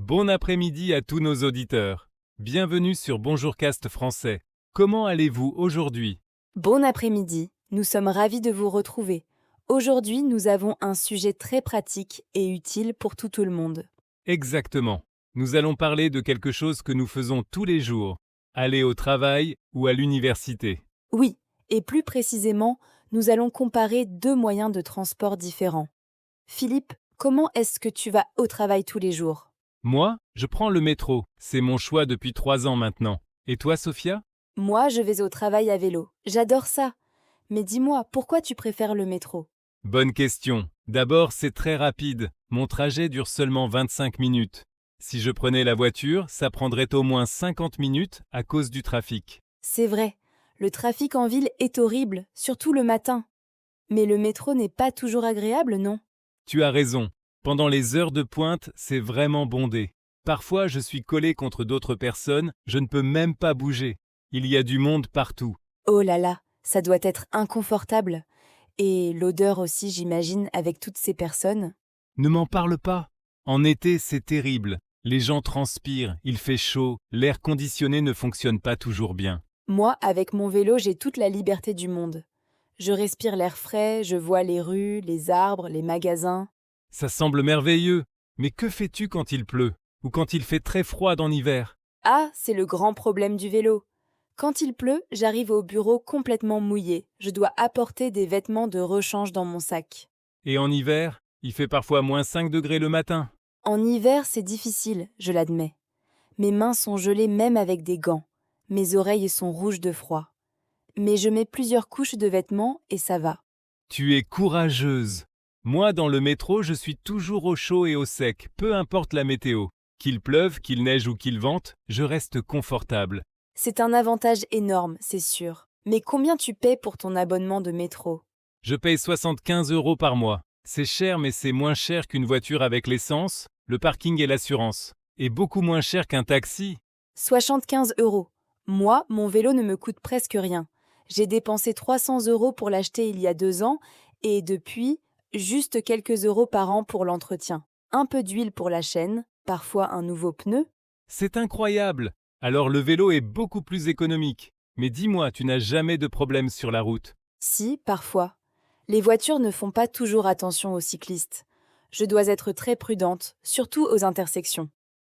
Bon après-midi à tous nos auditeurs. Bienvenue sur Bonjourcast français. Comment allez-vous aujourd'hui? Bon après-midi, nous sommes ravis de vous retrouver. Aujourd'hui, nous avons un sujet très pratique et utile pour tout le monde. Exactement. Nous allons parler de quelque chose que nous faisons tous les jours. Aller au travail ou à l'université. Oui, et plus précisément, nous allons comparer deux moyens de transport différents. Philippe, comment est-ce que tu vas au travail tous les jours? Moi, je prends le métro. C'est mon choix depuis 3 ans maintenant. Et toi, Sophia? Moi, je vais au travail à vélo. J'adore ça. Mais dis-moi, pourquoi tu préfères le métro? Bonne question. D'abord, c'est très rapide. Mon trajet dure seulement 25 minutes. Si je prenais la voiture, ça prendrait au moins 50 minutes à cause du trafic. C'est vrai, le trafic en ville est horrible, surtout le matin. Mais le métro n'est pas toujours agréable, non? Tu as raison. Pendant les heures de pointe, c'est vraiment bondé. Parfois, je suis collé contre d'autres personnes, je ne peux même pas bouger. Il y a du monde partout. Oh là là, ça doit être inconfortable. Et l'odeur aussi, j'imagine, avec toutes ces personnes. Ne m'en parle pas. En été, c'est terrible. Les gens transpirent, il fait chaud, l'air conditionné ne fonctionne pas toujours bien. Moi, avec mon vélo, j'ai toute la liberté du monde. Je respire l'air frais, je vois les rues, les arbres, les magasins. Ça semble merveilleux. Mais que fais-tu quand il pleut? Ou quand il fait très froid en hiver? Ah, c'est le grand problème du vélo. Quand il pleut, j'arrive au bureau complètement mouillé. Je dois apporter des vêtements de rechange dans mon sac. Et en hiver, il fait parfois moins 5 degrés le matin. En hiver, c'est difficile, je l'admets. Mes mains sont gelées même avec des gants. Mes oreilles sont rouges de froid. Mais je mets plusieurs couches de vêtements et ça va. Tu es courageuse. Moi, dans le métro, je suis toujours au chaud et au sec, peu importe la météo. Qu'il pleuve, qu'il neige ou qu'il vente, je reste confortable. C'est un avantage énorme, c'est sûr. Mais combien tu paies pour ton abonnement de métro? Je paye 75 € par mois. C'est cher, mais c'est moins cher qu'une voiture avec l'essence, le parking et l'assurance. Et beaucoup moins cher qu'un taxi. 75 euros. Moi, mon vélo ne me coûte presque rien. J'ai dépensé 300 euros pour l'acheter il y a 2 ans et depuis, juste quelques euros par an pour l'entretien. Un peu d'huile pour la chaîne, parfois un nouveau pneu. C'est incroyable. Alors le vélo est beaucoup plus économique. Mais dis-moi, tu n'as jamais de problème sur la route. Si, parfois. Les voitures ne font pas toujours attention aux cyclistes. Je dois être très prudente, surtout aux intersections.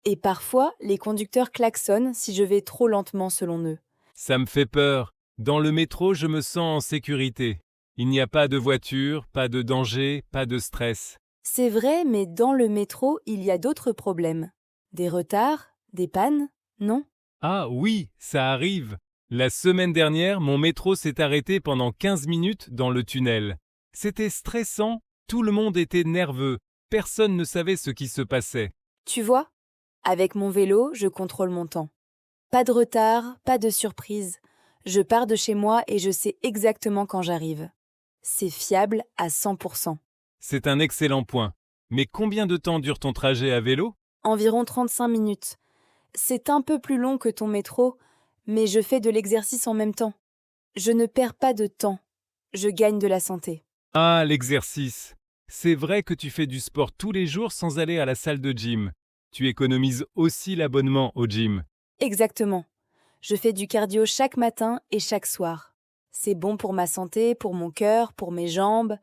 Et parfois, les conducteurs klaxonnent si je vais trop lentement selon eux. Ça me fait peur. Dans le métro, je me sens en sécurité. Il n'y a pas de voiture, pas de danger, pas de stress. C'est vrai, mais dans le métro, il y a d'autres problèmes. Des retards, des pannes, non? Ah oui, ça arrive. La semaine dernière, mon métro s'est arrêté pendant 15 minutes dans le tunnel. C'était stressant, tout le monde était nerveux, personne ne savait ce qui se passait. Tu vois? Avec mon vélo, je contrôle mon temps. Pas de retard, pas de surprise. Je pars de chez moi et je sais exactement quand j'arrive. C'est fiable à 100%. C'est un excellent point. Mais combien de temps dure ton trajet à vélo? Environ 35 minutes. C'est un peu plus long que ton métro, mais je fais de l'exercice en même temps. Je ne perds pas de temps. Je gagne de la santé. Ah, l'exercice. C'est vrai que tu fais du sport tous les jours sans aller à la salle de gym. Tu économises aussi l'abonnement au gym. Exactement. Je fais du cardio chaque matin et chaque soir. C'est bon pour ma santé, pour mon cœur, pour mes jambes.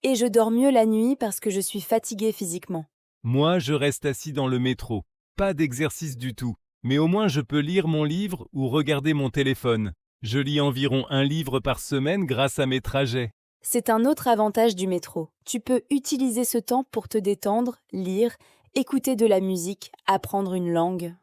Et je dors mieux la nuit parce que je suis fatiguée physiquement. Moi, je reste assis dans le métro. Pas d'exercice du tout. Mais au moins je peux lire mon livre ou regarder mon téléphone. Je lis environ un livre par semaine grâce à mes trajets. C'est un autre avantage du métro. Tu peux utiliser ce temps pour te détendre, lire, écouter de la musique, apprendre une langue.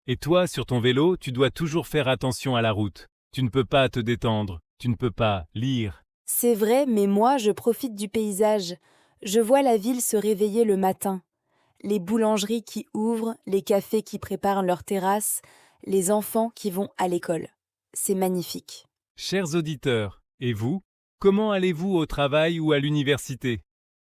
Et toi, sur ton vélo, tu dois toujours faire attention à la route. Tu ne peux pas te détendre. Tu ne peux pas lire. C'est vrai, mais moi, je profite du paysage. Je vois la ville se réveiller le matin. Les boulangeries qui ouvrent, les cafés qui préparent leurs terrasses, les enfants qui vont à l'école. C'est magnifique. Chers auditeurs, et vous? Comment allez-vous au travail ou à l'université?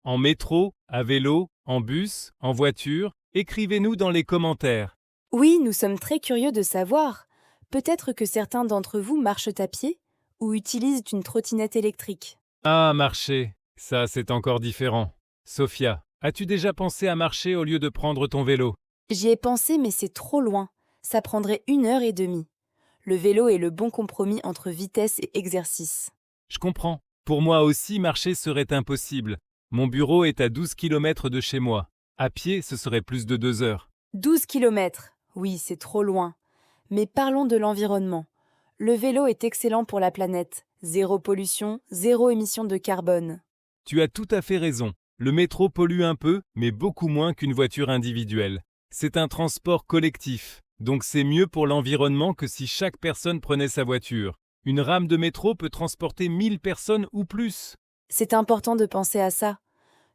En métro, à vélo, en bus, en voiture? Écrivez-nous dans les commentaires. Oui, nous sommes très curieux de savoir. Peut-être que certains d'entre vous marchent à pied ou utilisent une trottinette électrique. Ah, marcher. Ça, c'est encore différent. Sophia, as-tu déjà pensé à marcher au lieu de prendre ton vélo? J'y ai pensé, mais c'est trop loin. Ça prendrait 1 heure et demie. Le vélo est le bon compromis entre vitesse et exercice. Je comprends. Pour moi aussi, marcher serait impossible. Mon bureau est à 12 km de chez moi. À pied, ce serait plus de 2 heures. 12 kilomètres. Oui, c'est trop loin. Mais parlons de l'environnement. Le vélo est excellent pour la planète. Zéro pollution, zéro émission de carbone. Tu as tout à fait raison. Le métro pollue un peu, mais beaucoup moins qu'une voiture individuelle. C'est un transport collectif, donc c'est mieux pour l'environnement que si chaque personne prenait sa voiture. Une rame de métro peut transporter 1000 personnes ou plus. C'est important de penser à ça.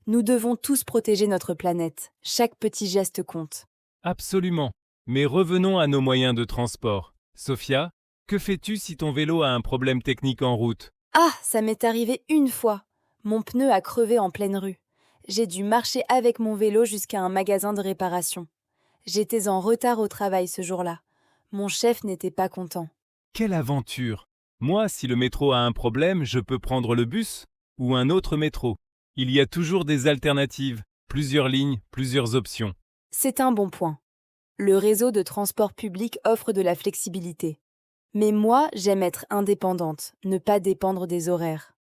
Nous devons tous protéger notre planète. Chaque petit geste compte. Absolument. Mais revenons à nos moyens de transport. Sophia, que fais-tu si ton vélo a un problème technique en route? Ah, ça m'est arrivé une fois. Mon pneu a crevé en pleine rue. J'ai dû marcher avec mon vélo jusqu'à un magasin de réparation. J'étais en retard au travail ce jour-là. Mon chef n'était pas content. Quelle aventure! Moi, si le métro a un problème, je peux prendre le bus ou un autre métro. Il y a toujours des alternatives, plusieurs lignes, plusieurs options. C'est un bon point. Le réseau de transport public offre de la flexibilité. Mais moi, j'aime être indépendante, ne pas dépendre des horaires.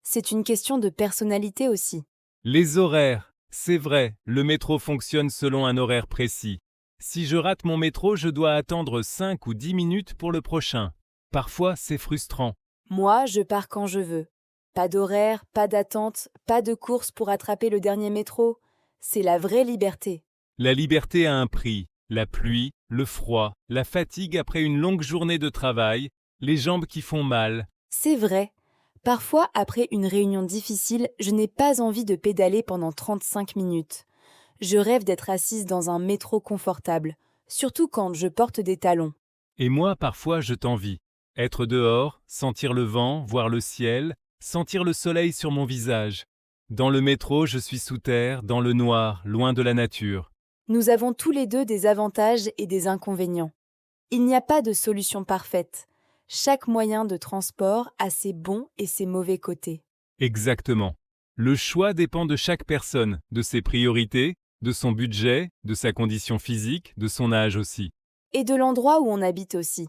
C'est une question de personnalité aussi. Les horaires, c'est vrai, le métro fonctionne selon un horaire précis. Si je rate mon métro, je dois attendre 5 ou 10 minutes pour le prochain. Parfois, c'est frustrant. Moi, je pars quand je veux. Pas d'horaire, pas d'attente, pas de course pour attraper le dernier métro. C'est la vraie liberté. La liberté a un prix. La pluie, le froid, la fatigue après une longue journée de travail, les jambes qui font mal. C'est vrai. Parfois, après une réunion difficile, je n'ai pas envie de pédaler pendant 35 minutes. Je rêve d'être assise dans un métro confortable, surtout quand je porte des talons. Et moi, parfois, je t'envie. Être dehors, sentir le vent, voir le ciel, sentir le soleil sur mon visage. Dans le métro, je suis sous terre, dans le noir, loin de la nature. Nous avons tous les deux des avantages et des inconvénients. Il n'y a pas de solution parfaite. Chaque moyen de transport a ses bons et ses mauvais côtés. Exactement. Le choix dépend de chaque personne, de ses priorités, de son budget, de sa condition physique, de son âge aussi. Et de l'endroit où on habite aussi.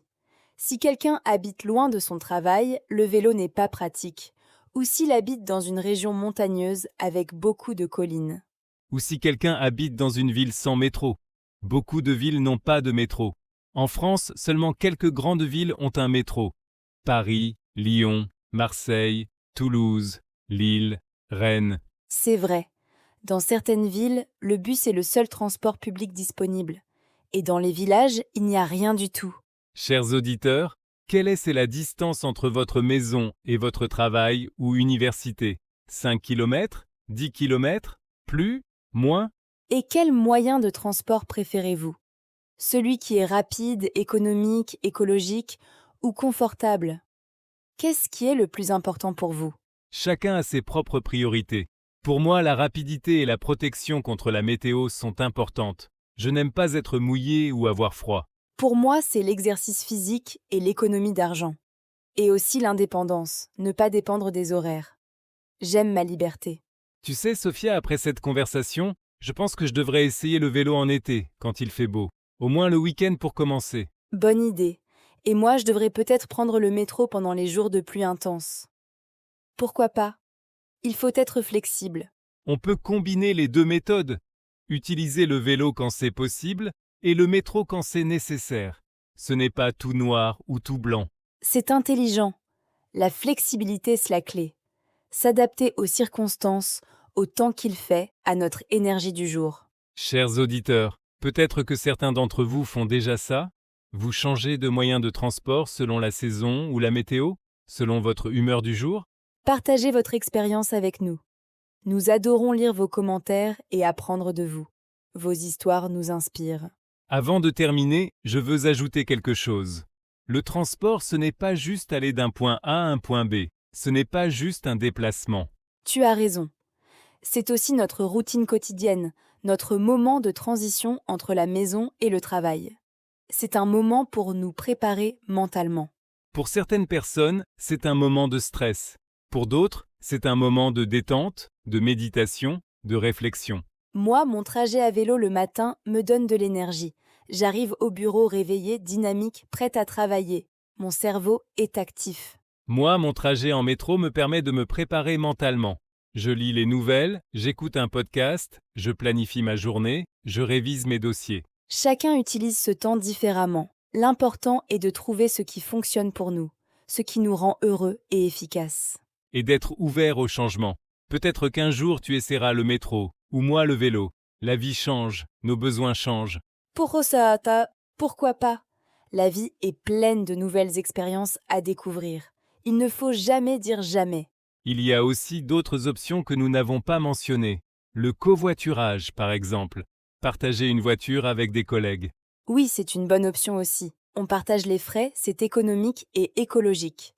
Si quelqu'un habite loin de son travail, le vélo n'est pas pratique. Ou s'il habite dans une région montagneuse avec beaucoup de collines. Ou si quelqu'un habite dans une ville sans métro. Beaucoup de villes n'ont pas de métro. En France, seulement quelques grandes villes ont un métro. Paris, Lyon, Marseille, Toulouse, Lille, Rennes. C'est vrai. Dans certaines villes, le bus est le seul transport public disponible. Et dans les villages, il n'y a rien du tout. Chers auditeurs, quelle est la distance entre votre maison et votre travail ou université? 5 km? 10 km? Plus? Moins? Et quel moyen de transport préférez-vous? Celui qui est rapide, économique, écologique ou confortable? Qu'est-ce qui est le plus important pour vous? Chacun a ses propres priorités. Pour moi, la rapidité et la protection contre la météo sont importantes. Je n'aime pas être mouillé ou avoir froid. Pour moi, c'est l'exercice physique et l'économie d'argent. Et aussi l'indépendance, ne pas dépendre des horaires. J'aime ma liberté. Tu sais, Sophia, après cette conversation, je pense que je devrais essayer le vélo en été, quand il fait beau. Au moins le week-end pour commencer. Bonne idée. Et moi, je devrais peut-être prendre le métro pendant les jours de pluie intense. Pourquoi pas? Il faut être flexible. On peut combiner les deux méthodes. Utiliser le vélo quand c'est possible et le métro quand c'est nécessaire. Ce n'est pas tout noir ou tout blanc. C'est intelligent. La flexibilité, c'est la clé. S'adapter aux circonstances, au temps qu'il fait, à notre énergie du jour. Chers auditeurs, peut-être que certains d'entre vous font déjà ça. Vous changez de moyen de transport selon la saison ou la météo, selon votre humeur du jour. Partagez votre expérience avec nous. Nous adorons lire vos commentaires et apprendre de vous. Vos histoires nous inspirent. Avant de terminer, je veux ajouter quelque chose. Le transport, ce n'est pas juste aller d'un point A à un point B. Ce n'est pas juste un déplacement. Tu as raison. C'est aussi notre routine quotidienne, notre moment de transition entre la maison et le travail. C'est un moment pour nous préparer mentalement. Pour certaines personnes, c'est un moment de stress. Pour d'autres, c'est un moment de détente, de méditation, de réflexion. Moi, mon trajet à vélo le matin me donne de l'énergie. J'arrive au bureau réveillée, dynamique, prête à travailler. Mon cerveau est actif. Moi, mon trajet en métro me permet de me préparer mentalement. Je lis les nouvelles, j'écoute un podcast, je planifie ma journée, je révise mes dossiers. Chacun utilise ce temps différemment. L'important est de trouver ce qui fonctionne pour nous, ce qui nous rend heureux et efficaces. Et d'être ouvert au changement. Peut-être qu'un jour tu essaieras le métro, ou moi le vélo. La vie change, nos besoins changent. Pourquoi pas? La vie est pleine de nouvelles expériences à découvrir. Il ne faut jamais dire jamais. Il y a aussi d'autres options que nous n'avons pas mentionnées. Le covoiturage, par exemple. Partager une voiture avec des collègues. Oui, c'est une bonne option aussi. On partage les frais, c'est économique et écologique.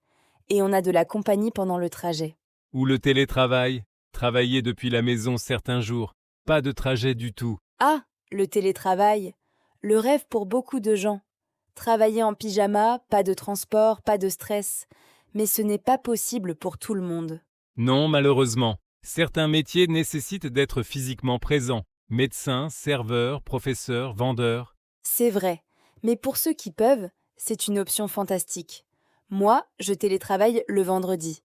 Et on a de la compagnie pendant le trajet. Ou le télétravail. Travailler depuis la maison certains jours. Pas de trajet du tout. Ah, le télétravail. Le rêve pour beaucoup de gens. Travailler en pyjama, pas de transport, pas de stress. Mais ce n'est pas possible pour tout le monde. Non, malheureusement. Certains métiers nécessitent d'être physiquement présents. Médecins, serveurs, professeurs, vendeurs. C'est vrai, mais pour ceux qui peuvent, c'est une option fantastique. Moi, je télétravaille le vendredi.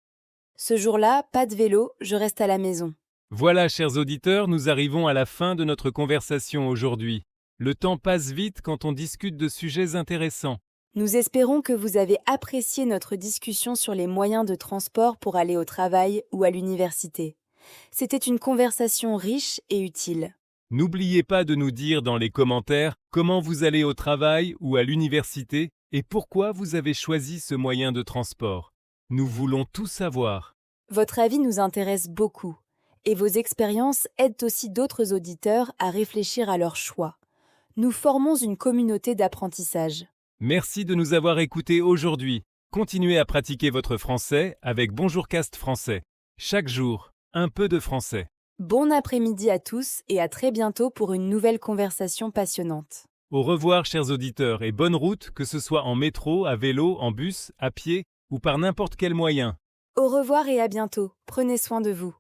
Ce jour-là, pas de vélo, je reste à la maison. Voilà, chers auditeurs, nous arrivons à la fin de notre conversation aujourd'hui. Le temps passe vite quand on discute de sujets intéressants. Nous espérons que vous avez apprécié notre discussion sur les moyens de transport pour aller au travail ou à l'université. C'était une conversation riche et utile. N'oubliez pas de nous dire dans les commentaires comment vous allez au travail ou à l'université et pourquoi vous avez choisi ce moyen de transport. Nous voulons tout savoir. Votre avis nous intéresse beaucoup, et vos expériences aident aussi d'autres auditeurs à réfléchir à leurs choix. Nous formons une communauté d'apprentissage. Merci de nous avoir écoutés aujourd'hui. Continuez à pratiquer votre français avec Bonjourcast français. Chaque jour, un peu de français. Bon après-midi à tous et à très bientôt pour une nouvelle conversation passionnante. Au revoir, chers auditeurs, et bonne route, que ce soit en métro, à vélo, en bus, à pied ou par n'importe quel moyen. Au revoir et à bientôt. Prenez soin de vous.